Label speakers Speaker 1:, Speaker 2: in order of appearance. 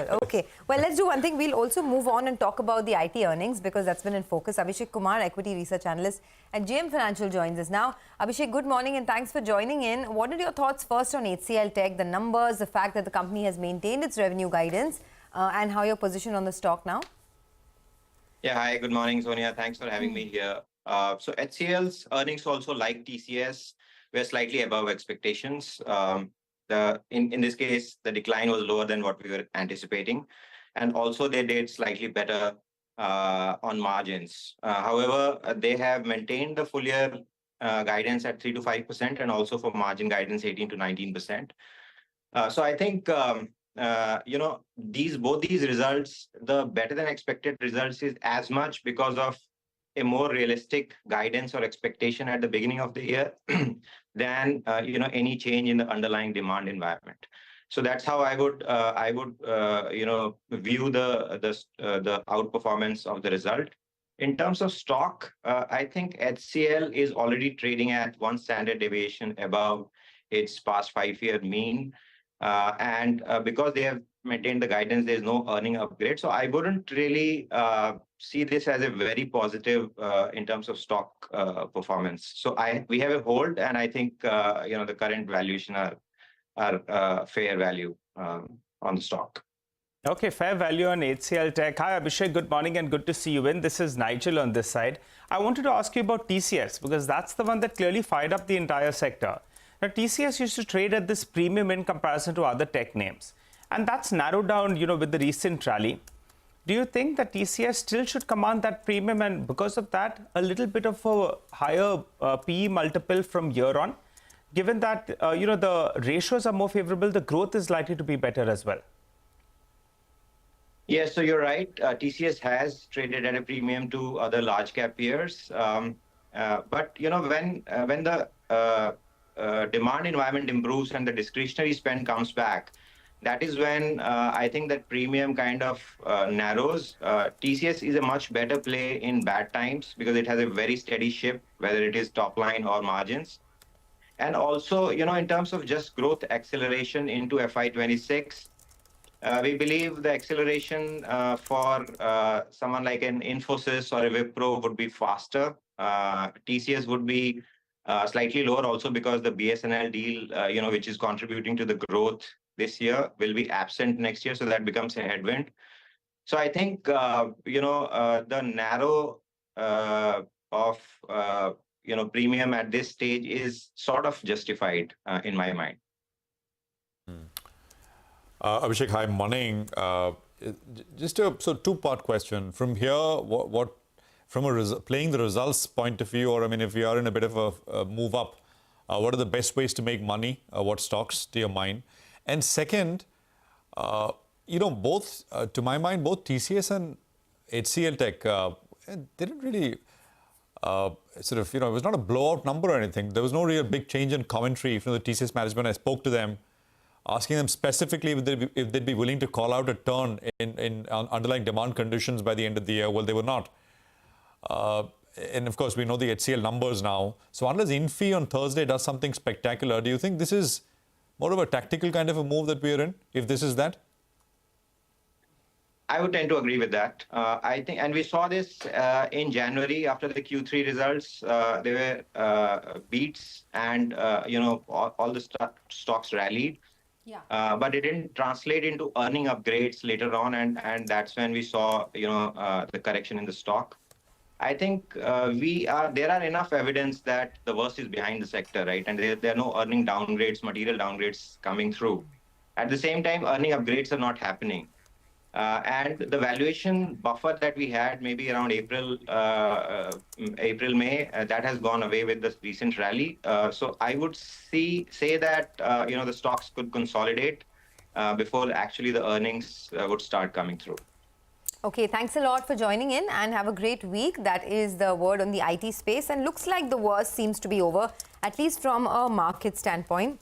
Speaker 1: well. Okay. Well, let's do one thing. We'll also move on and talk about the IT earnings because that's been in focus. Abhishek Kumar, equity research analyst at JM Financial, joins us now. Abhishek, good morning and thanks for joining in. What are your thoughts first on HCL Tech, the numbers, the fact that the company has maintained its revenue guidance, and how you're positioned on the stock now?
Speaker 2: Yeah, hi, good morning, Sonia. Thanks for having me here. So HCL's earnings also, like TCS, were slightly above expectations. In this case, the decline was lower than what we were anticipating. And also they did slightly better on margins. However, they have maintained the full year guidance at 3 to 5% and also for margin guidance 18 to 19%. So I think, both these results, the better than expected results is as much because of a more realistic guidance or expectation at the beginning of the year than any change in the underlying demand environment. So that's how I would view the outperformance of the result. In terms of stock, I think HCL is already trading at one standard deviation above its past 5-year mean. And because they have maintained the guidance, there's no earning upgrade. So I wouldn't really see this as a very positive in terms of stock performance. So we have a hold, and I think the current valuation are fair value on the stock.
Speaker 3: Okay, fair value on HCL Tech. Hi, Abhishek. Good morning and good to see you in. This is Nigel on this side. I wanted to ask you about TCS because that's the one that clearly fired up the entire sector. Now, TCS used to trade at this premium in comparison to other tech names. And that's narrowed down, with the recent rally. Do you think that TCS still should command that premium and because of that, a little bit of a higher PE multiple from here on? Given that, the ratios are more favorable, the growth is likely to be better as well.
Speaker 2: Yes, so you're right. TCS has traded at a premium to other large cap peers. But, when the demand environment improves and the discretionary spend comes back, that is when I think that premium kind of narrows. TCS is a much better play in bad times because it has a very steady ship, whether it is top line or margins. And also, in terms of just growth acceleration into FY26, we believe the acceleration for someone like an Infosys or a Wipro would be faster. TCS would be slightly lower also because the BSNL deal, which is contributing to the growth this year, will be absent next year. So that becomes a headwind. So I think, the narrow of, premium at this stage is sort of justified in my mind.
Speaker 4: Abhishek, hi, morning. Just a two-part question. From here, playing the results point of view, or if we are in a bit of a move up, what are the best ways to make money? What stocks to your mind? And second, both, to my mind, both TCS and HCL Tech, they didn't really it was not a blowout number or anything. There was no real big change in commentary from the TCS management. I spoke to them, asking them specifically if they'd be willing to call out a turn in underlying demand conditions by the end of the year. Well, they were not. And of course, we know the HCL numbers now. So unless Infi on Thursday does something spectacular, do you think this is more of a tactical kind of a move that we are in, if this is that?
Speaker 2: I would tend to agree with that. I think, and we saw this in January after the Q3 results. There were beats and, all the stocks rallied. Yeah. But it didn't translate into earning upgrades later on. And that's when we saw, the correction in the stock. I think there are enough evidence that the worst is behind the sector, right? And there are no earning downgrades, material downgrades coming through. At the same time, earning upgrades are not happening. And the valuation buffer that we had maybe around April, May, that has gone away with this recent rally. So I would say that, the stocks could consolidate before actually the earnings would start coming through.
Speaker 1: Okay, thanks a lot for joining in and have a great week. That is the word on the IT space, and looks like the worst seems to be over, at least from a market standpoint.